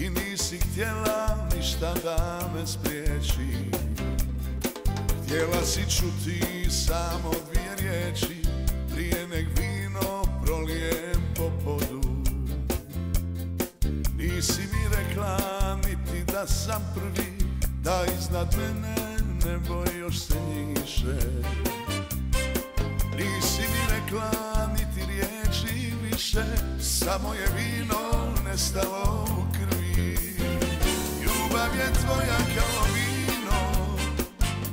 i nisi htjela ništa da me spriječi. Htjela si čuti samo dvije riječi prije nek vino prolijem po podu. Nisi mi rekla niti da sam prvi, da iznad mene nebo još se njiše. Nisi mi rekla niti riječi više, samo je vino nestalo u krvi. Ljubav je tvoja kao vino,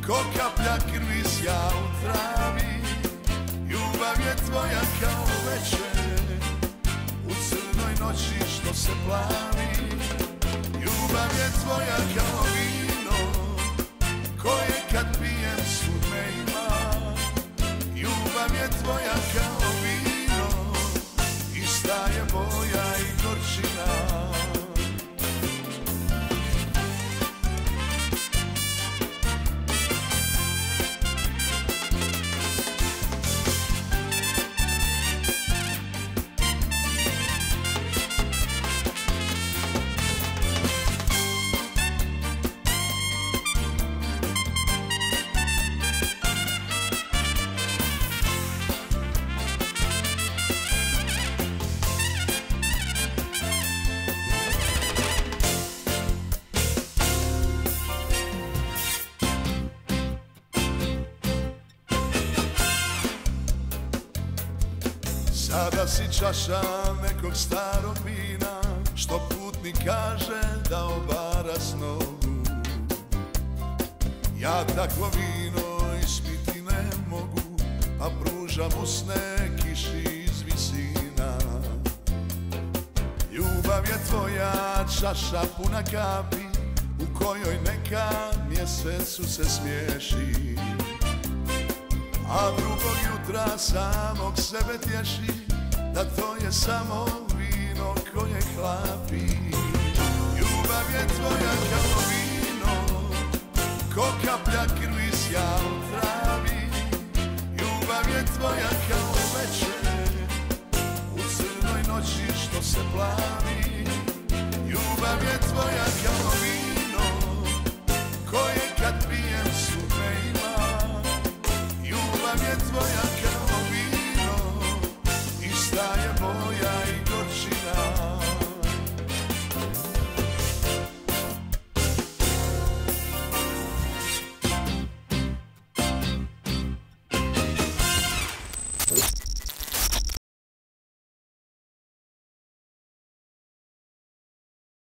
ko kaplja krvi sja u travi. Ljubav je tvoja kao večer u crnoj noći što se plavi. Ljubav je tvoja kao vino koje kad pijem sud me ima. Ljubav je tvoja kao vino, ista je boja i gorčina. Sada si čaša nekog starog vina, što putnik kaže da obara s nogu. Ja takvo vino ispiti ne mogu, a pružam usne kiši iz visina. Ljubav je tvoja čaša puna kapi, u kojoj neka mjesecu se smiješi. A drugog jutra samog sebe tješi, da to je samo vino koje hlapi. Ljubav je tvoja kao vino, ko kaplja krvi sja u travi. Ljubav je tvoja kao večer u crnoj noći što se plavi. Ljubav je tvoja kao vino koje kad pijem sud me ima. Ljubav je tvoja